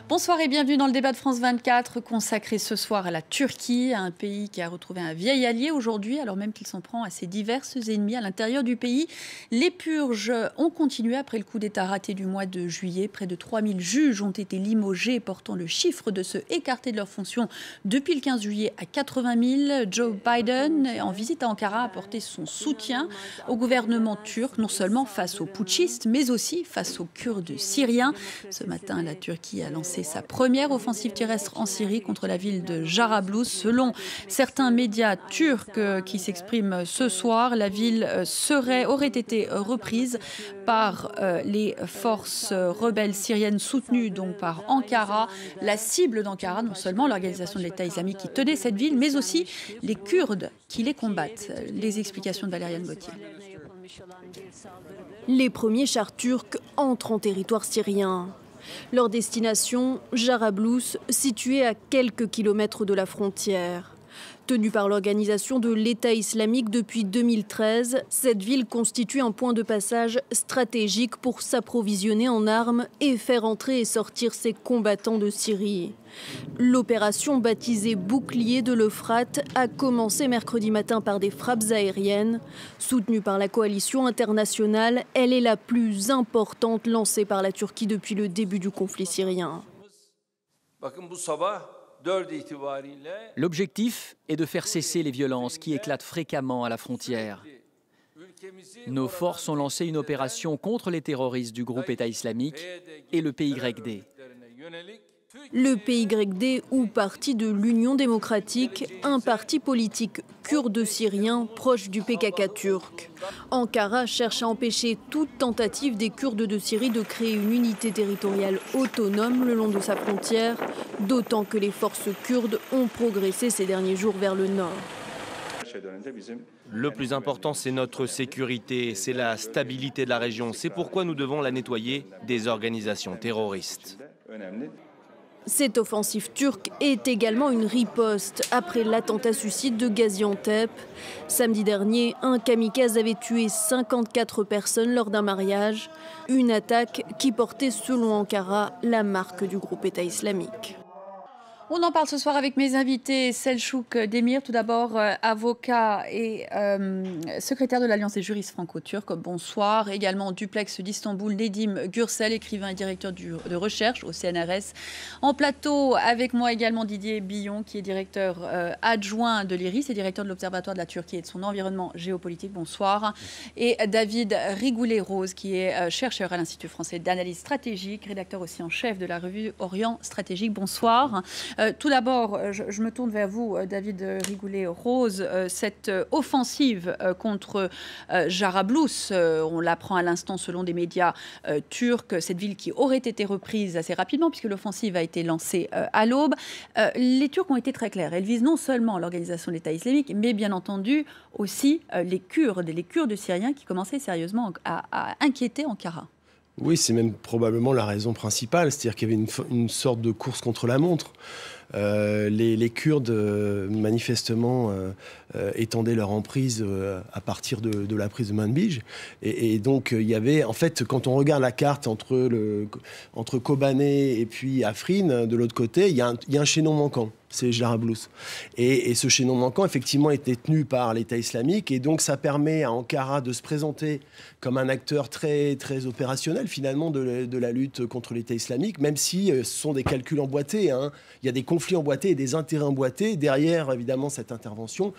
Bonsoir et bienvenue dans le débat de France 24, consacré ce soir à la Turquie, un pays qui a retrouvé un vieil allié aujourd'hui, alors même qu'il s'en prend à ses diverses ennemis à l'intérieur du pays. Les purges ont continué après le coup d'État raté du mois de juillet. Près de 3000 juges ont été limogés, portant le chiffre de ceux écartés de leurs fonctions depuis le 15 juillet à 80 000. Joe Biden, en visite à Ankara, a apporté son soutien au gouvernement turc, non seulement face aux putschistes, mais aussi face aux Kurdes syriens. Ce matin, la Turquie a lancé sa première offensive terrestre en Syrie contre la ville de Jarablus. Selon certains médias turcs qui s'expriment ce soir, la ville aurait été reprise par les forces rebelles syriennes soutenues donc par Ankara. La cible d'Ankara, non seulement l'organisation de l'État islamique qui tenait cette ville, mais aussi les Kurdes qui les combattent. Les explications de Valériane Gauthier. Les premiers chars turcs entrent en territoire syrien. Leur destination, Jarablus, située à quelques kilomètres de la frontière. Tenue par l'organisation de l'État islamique depuis 2013, cette ville constitue un point de passage stratégique pour s'approvisionner en armes et faire entrer et sortir ses combattants de Syrie. L'opération baptisée Bouclier de l'Euphrate a commencé mercredi matin par des frappes aériennes. Soutenue par la coalition internationale, elle est la plus importante lancée par la Turquie depuis le début du conflit syrien. L'objectif est de faire cesser les violences qui éclatent fréquemment à la frontière. Nos forces ont lancé une opération contre les terroristes du groupe État islamique et le PYD. Le PYD, ou parti de l'Union démocratique, un parti politique kurde syrien proche du PKK turc. Ankara cherche à empêcher toute tentative des Kurdes de Syrie de créer une unité territoriale autonome le long de sa frontière, d'autant que les forces kurdes ont progressé ces derniers jours vers le nord. Le plus important, c'est notre sécurité, c'est la stabilité de la région. C'est pourquoi nous devons la nettoyer des organisations terroristes. Cette offensive turque est également une riposte après l'attentat suicide de Gaziantep. Samedi dernier, un kamikaze avait tué 54 personnes lors d'un mariage. Une attaque qui portait, selon Ankara, la marque du groupe État islamique. On en parle ce soir avec mes invités. Selçuk Demir, tout d'abord avocat et secrétaire de l'Alliance des juristes franco-turcs. Bonsoir. Également duplex d'Istanbul, Nedim Gürsel, écrivain et directeur de recherche au CNRS. En plateau, avec moi également Didier Billon, qui est directeur adjoint de l'IRIS et directeur de l'Observatoire de la Turquie et de son environnement géopolitique. Bonsoir. Et David Rigoulet-Rose, qui est chercheur à l'Institut français d'analyse stratégique, rédacteur aussi en chef de la revue Orient Stratégique. Bonsoir. Tout d'abord, je me tourne vers vous, David Rigoulet-Rose. Cette offensive contre Jarablus, on l'apprend à l'instant selon des médias turcs, cette ville qui aurait été reprise assez rapidement puisque l'offensive a été lancée à l'aube. Les Turcs ont été très clairs. Elles visent non seulement l'organisation de l'État islamique, mais bien entendu aussi les Kurdes syriens qui commençaient sérieusement à inquiéter Ankara. Oui, c'est même probablement la raison principale, c'est-à-dire qu'il y avait une sorte de course contre la montre. Les Kurdes, manifestement, étendaient leur emprise à partir de la prise de Manbij. Et donc, il y avait, en fait, quand on regarde la carte entre Kobané et puis Afrin, de l'autre côté, il y a un chaînon manquant. C'est Jarablus. Et ce chaînon manquant, effectivement, était tenu par l'État islamique. Et donc, ça permet à Ankara de se présenter comme un acteur très, très opérationnel, finalement, de la lutte contre l'État islamique, même si ce sont des calculs emboîtés. Hein. Il y a des conflits emboîtés et des intérêts emboîtés. Derrière, évidemment, cette intervention,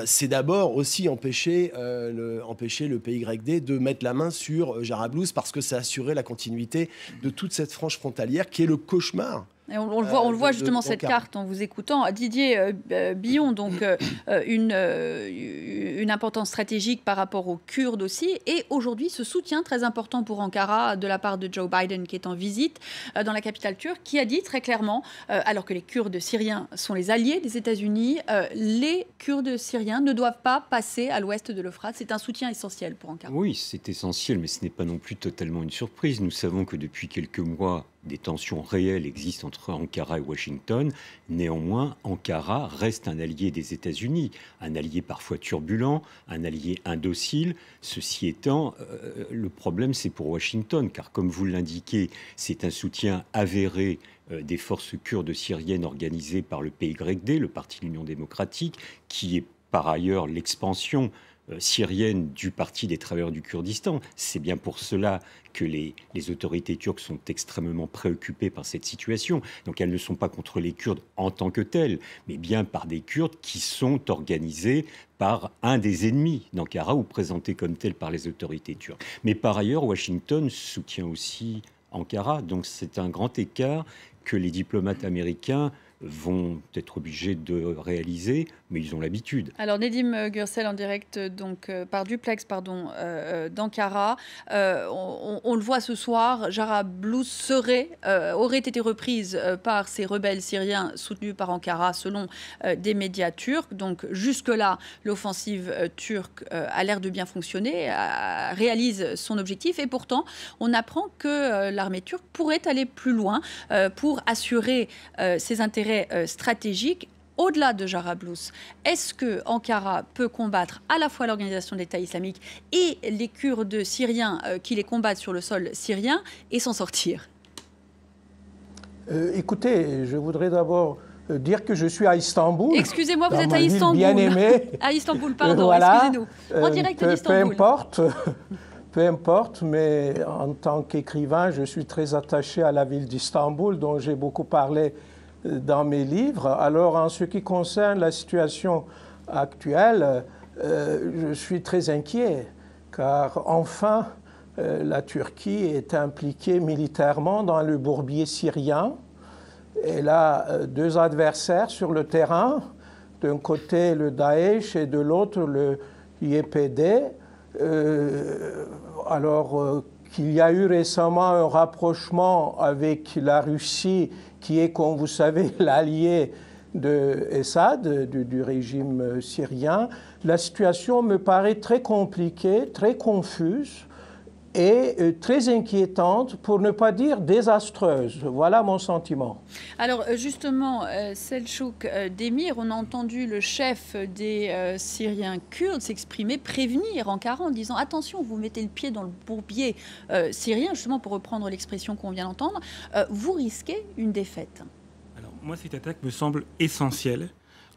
c'est d'abord aussi empêcher le PYD de mettre la main sur Jarablus parce que ça assurait la continuité de toute cette frange frontalière qui est le cauchemar. Et on le voit justement cette carte en vous écoutant. Didier Billon, donc une importance stratégique par rapport aux Kurdes aussi. Et aujourd'hui, ce soutien très important pour Ankara de la part de Joe Biden qui est en visite dans la capitale turque, qui a dit très clairement, alors que les Kurdes syriens sont les alliés des États-Unis, les Kurdes syriens ne doivent pas passer à l'ouest de l'Euphrate. C'est un soutien essentiel pour Ankara. Oui, c'est essentiel, mais ce n'est pas non plus totalement une surprise. Nous savons que depuis quelques mois, des tensions réelles existent entre Ankara et Washington. Néanmoins, Ankara reste un allié des États-Unis, un allié parfois turbulent, un allié indocile. Ceci étant, le problème, c'est pour Washington, car comme vous l'indiquez, c'est un soutien avéré des forces kurdes syriennes organisées par le PYD, le Parti de l'Union démocratique, qui est par ailleurs l'expansion syrienne du Parti des travailleurs du Kurdistan. C'est bien pour cela que les autorités turques sont extrêmement préoccupées par cette situation. Donc elles ne sont pas contre les Kurdes en tant que tels, mais bien par des Kurdes qui sont organisés par un des ennemis d'Ankara ou présentés comme tels par les autorités turques. Mais par ailleurs, Washington soutient aussi Ankara. Donc c'est un grand écart que les diplomates américains vont être obligés de réaliser, mais ils ont l'habitude. Alors Nedim Gürsel en direct par duplex d'Ankara. On le voit ce soir, Jarablus aurait été reprise par ces rebelles syriens soutenus par Ankara selon des médias turcs. Donc jusque-là, l'offensive turque a l'air de bien fonctionner, réalise son objectif et pourtant on apprend que l'armée turque pourrait aller plus loin pour assurer ses intérêts stratégiques au-delà de Jarablus. Est-ce que Ankara peut combattre à la fois l'organisation de l'État islamique et les Kurdes syriens qui les combattent sur le sol syrien et s'en sortir? Écoutez, je voudrais d'abord dire que je suis à Istanbul. Excusez-moi, vous êtes à Istanbul. Bien aimé. À Istanbul, pardon, voilà. Excusez-nous. En direct d'Istanbul. Peu importe, mais en tant qu'écrivain, je suis très attaché à la ville d'Istanbul, dont j'ai beaucoup parlé dans mes livres. Alors, en ce qui concerne la situation actuelle, je suis très inquiet, car enfin, la Turquie est impliquée militairement dans le bourbier syrien. Elle a deux adversaires sur le terrain, d'un côté le Daesh et de l'autre le YPD. Qu'il y a eu récemment un rapprochement avec la Russie, qui est, comme vous savez, l'allié de Assad, du régime syrien. La situation me paraît très compliquée, très confuse et très inquiétante, pour ne pas dire désastreuse. Voilà mon sentiment. Alors justement, Selçuk Demir, on a entendu le chef des Syriens kurdes s'exprimer, prévenir Ankara en disant « Attention, vous mettez le pied dans le bourbier syrien », justement pour reprendre l'expression qu'on vient d'entendre, vous risquez une défaite. Alors moi, cette attaque me semble essentielle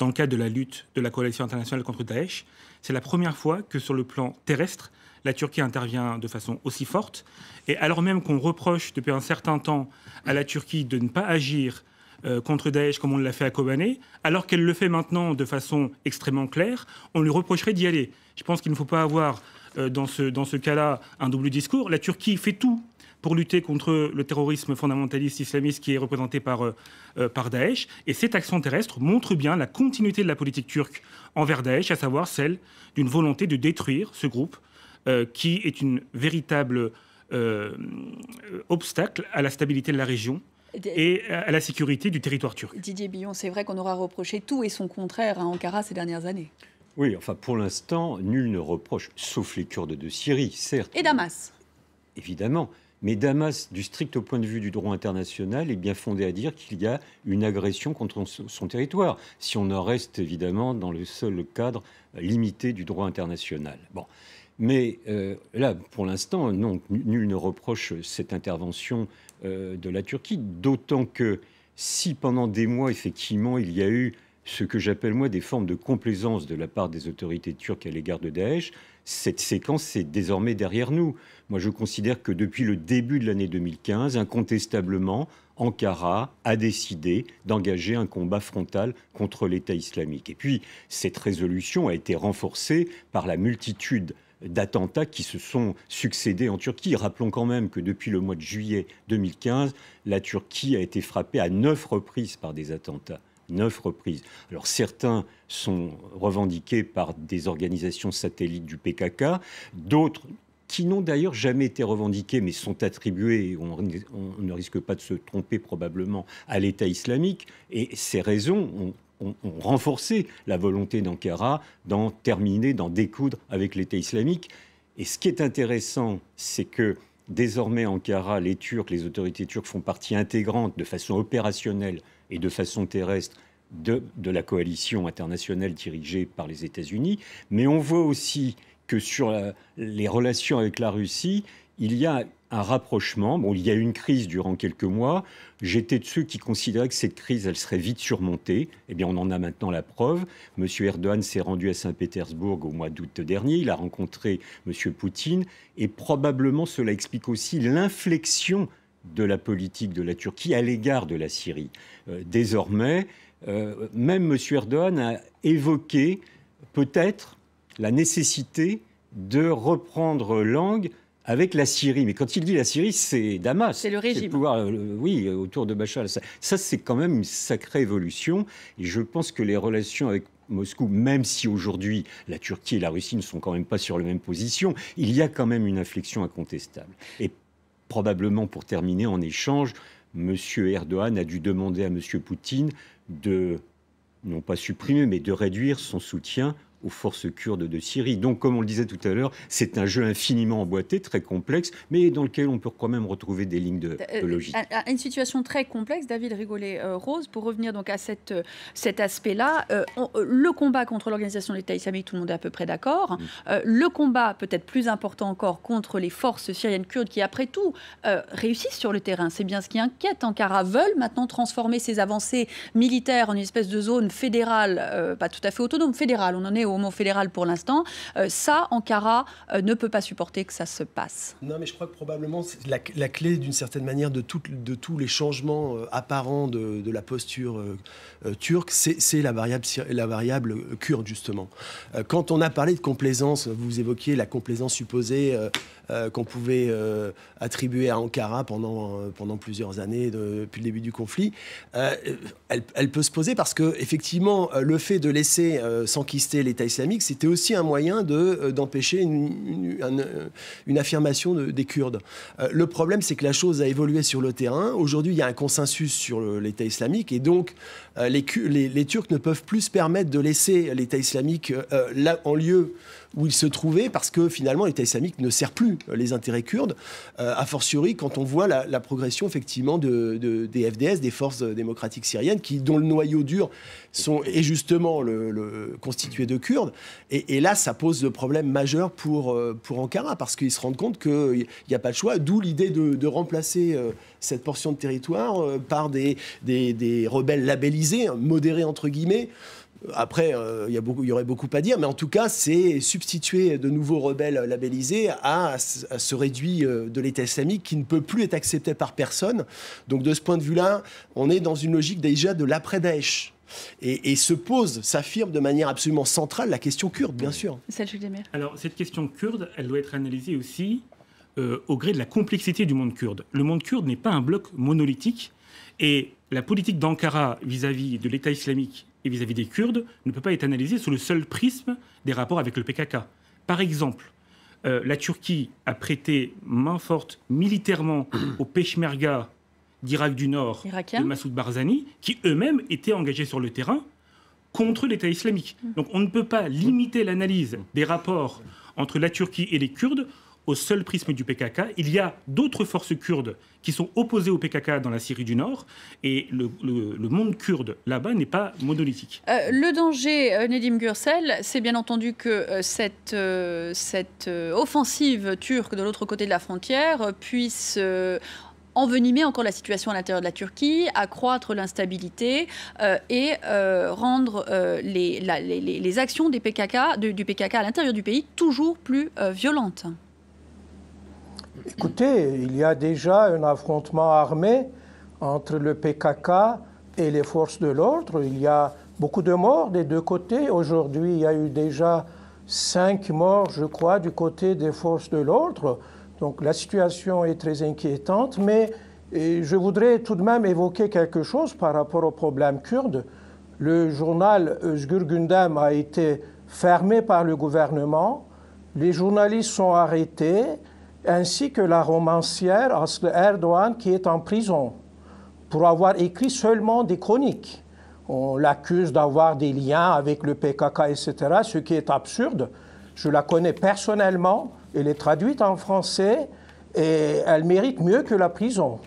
dans le cadre de la lutte de la coalition internationale contre Daesh. C'est la première fois que sur le plan terrestre, la Turquie intervient de façon aussi forte. Et alors même qu'on reproche depuis un certain temps à la Turquie de ne pas agir contre Daesh comme on l'a fait à Kobané, alors qu'elle le fait maintenant de façon extrêmement claire, on lui reprocherait d'y aller. Je pense qu'il ne faut pas avoir dans ce cas-là un double discours. La Turquie fait tout pour lutter contre le terrorisme fondamentaliste islamiste qui est représenté par Daesh. Et cette action terrestre montre bien la continuité de la politique turque envers Daesh, à savoir celle d'une volonté de détruire ce groupe qui est une véritable obstacle à la stabilité de la région et à la sécurité du territoire turc. Didier Billon, c'est vrai qu'on aura reproché tout et son contraire à Ankara ces dernières années. Oui, enfin pour l'instant, nul ne reproche, sauf les Kurdes de Syrie, certes. Et Damas. Évidemment. Mais Damas, du strict point de vue du droit international, est bien fondé à dire qu'il y a une agression contre son territoire, si on en reste évidemment dans le seul cadre limité du droit international. Bon. Mais là, pour l'instant, non, nul ne reproche cette intervention de la Turquie, d'autant que si pendant des mois, effectivement, il y a eu ce que j'appelle, moi, des formes de complaisance de la part des autorités turques à l'égard de Daesh, cette séquence est désormais derrière nous. Moi, je considère que depuis le début de l'année 2015, incontestablement, Ankara a décidé d'engager un combat frontal contre l'État islamique. Et puis, cette résolution a été renforcée par la multitude d'attentats qui se sont succédés en Turquie. Rappelons quand même que depuis le mois de juillet 2015, la Turquie a été frappée à 9 reprises par des attentats. 9 reprises. Alors certains sont revendiqués par des organisations satellites du PKK, d'autres qui n'ont d'ailleurs jamais été revendiqués, mais sont attribués, on ne risque pas de se tromper probablement, à l'État islamique. Et ces raisons ont renforcé la volonté d'Ankara d'en terminer, d'en découdre avec l'État islamique. Et ce qui est intéressant, c'est que désormais Ankara, les Turcs, les autorités turques font partie intégrante de façon opérationnelle et de façon terrestre de la coalition internationale dirigée par les États-Unis. Mais on voit aussi que sur les relations avec la Russie, il y a un rapprochement. Bon, il y a eu une crise durant quelques mois. J'étais de ceux qui considéraient que cette crise, elle serait vite surmontée. Eh bien, on en a maintenant la preuve. M. Erdogan s'est rendu à Saint-Pétersbourg au mois d'août dernier. Il a rencontré M. Poutine. Et probablement, cela explique aussi l'inflexion de la politique de la Turquie à l'égard de la Syrie. Désormais, même M. Erdogan a évoqué peut-être la nécessité de reprendre langue avec la Syrie. Mais quand il dit la Syrie, c'est Damas. C'est le régime. C'est le pouvoir, oui, autour de Bachar al-Assad. Ça, c'est quand même une sacrée évolution. Et je pense que les relations avec Moscou, même si aujourd'hui la Turquie et la Russie ne sont quand même pas sur la même position, il y a quand même une inflexion incontestable. Et probablement, pour terminer, en échange, M. Erdogan a dû demander à M. Poutine de, non pas supprimer, mais de réduire son soutien aux forces kurdes de Syrie. Donc, comme on le disait tout à l'heure, c'est un jeu infiniment emboîté, très complexe, mais dans lequel on peut quand même retrouver des lignes de logique. Une situation très complexe, David Rigolet-Rose, pour revenir donc à cet aspect-là. Le combat contre l'organisation de l'État islamique, tout le monde est à peu près d'accord. Le combat, peut-être plus important encore, contre les forces syriennes kurdes qui, après tout, réussissent sur le terrain. C'est bien ce qui inquiète. Ankara veulent maintenant transformer ces avancées militaires en une espèce de zone fédérale, pas tout à fait autonome, fédérale. On en est au mot fédéral pour l'instant. Ça, Ankara ne peut pas supporter que ça se passe. Non, mais je crois que probablement c'est la clé, d'une certaine manière, de tous les changements apparents de la posture turque, c'est la variable kurde, justement. Quand on a parlé de complaisance, vous évoquiez la complaisance supposée qu'on pouvait attribuer à Ankara pendant plusieurs années depuis le début du conflit. Elle peut se poser parce que, effectivement, le fait de laisser s'enquister l'État islamique, c'était aussi un moyen d'empêcher une affirmation des Kurdes. Le problème, c'est que la chose a évolué sur le terrain. Aujourd'hui, il y a un consensus sur l'État islamique et donc les Turcs ne peuvent plus se permettre de laisser l'État islamique là, en lieu où il se trouvait, parce que finalement l'État islamique ne sert plus les intérêts kurdes, a fortiori quand on voit la progression effectivement des FDS, des forces démocratiques syriennes, dont le noyau dur est justement constitué de Kurdes. Et là, ça pose de problèmes majeurs pour Ankara, parce qu'ils se rendent compte qu'il n'y a pas de choix, d'où l'idée de remplacer cette portion de territoire par des rebelles labellisés, modérés entre guillemets. Après, il y aurait beaucoup à dire, mais en tout cas, c'est substituer de nouveaux rebelles labellisés à ce réduit de l'État islamique qui ne peut plus être accepté par personne. Donc, de ce point de vue-là, on est dans une logique déjà de l'après-Daesh. Et s'affirme de manière absolument centrale la question kurde, bien sûr. Alors, cette question kurde, elle doit être analysée aussi au gré de la complexité du monde kurde. Le monde kurde n'est pas un bloc monolithique, et la politique d'Ankara vis-à-vis de l'État islamique et vis-à-vis des Kurdes ne peut pas être analysée sous le seul prisme des rapports avec le PKK. Par exemple, la Turquie a prêté main forte militairement aux Peshmerga d'Irak du Nord, de Massoud Barzani, qui eux-mêmes étaient engagés sur le terrain contre l'État islamique. Donc on ne peut pas limiter l'analyse des rapports entre la Turquie et les Kurdes au seul prisme du PKK. Il y a d'autres forces kurdes qui sont opposées au PKK dans la Syrie du Nord, et le monde kurde là-bas n'est pas monolithique. Le danger, Nedim Gürsel, c'est bien entendu que cette offensive turque de l'autre côté de la frontière puisse envenimer encore la situation à l'intérieur de la Turquie, accroître l'instabilité et rendre les actions du PKK à l'intérieur du pays toujours plus violentes. Écoutez, il y a déjà un affrontement armé entre le PKK et les forces de l'ordre. Il y a beaucoup de morts des deux côtés. Aujourd'hui, il y a eu déjà 5 morts, je crois, du côté des forces de l'ordre. Donc la situation est très inquiétante, mais je voudrais tout de même évoquer quelque chose par rapport au problème kurde. Le journal Özgür Gündem a été fermé par le gouvernement. Les journalistes sont arrêtés, ainsi que la romancière Aslı Erdoğan qui est en prison pour avoir écrit seulement des chroniques. On l'accuse d'avoir des liens avec le PKK, etc., ce qui est absurde. Je la connais personnellement, elle est traduite en français Et elle mérite mieux que la prison.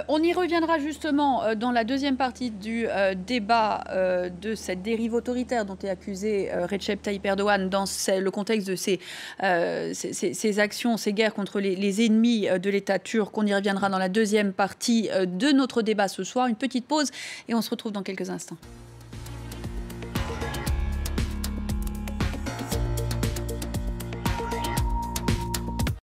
On y reviendra justement dans la deuxième partie du débat de cette dérive autoritaire dont est accusé Recep Tayyip Erdogan dans le contexte de ces actions, ces guerres contre les ennemis de l'État turc. On y reviendra dans la deuxième partie de notre débat ce soir. Une petite pause et on se retrouve dans quelques instants.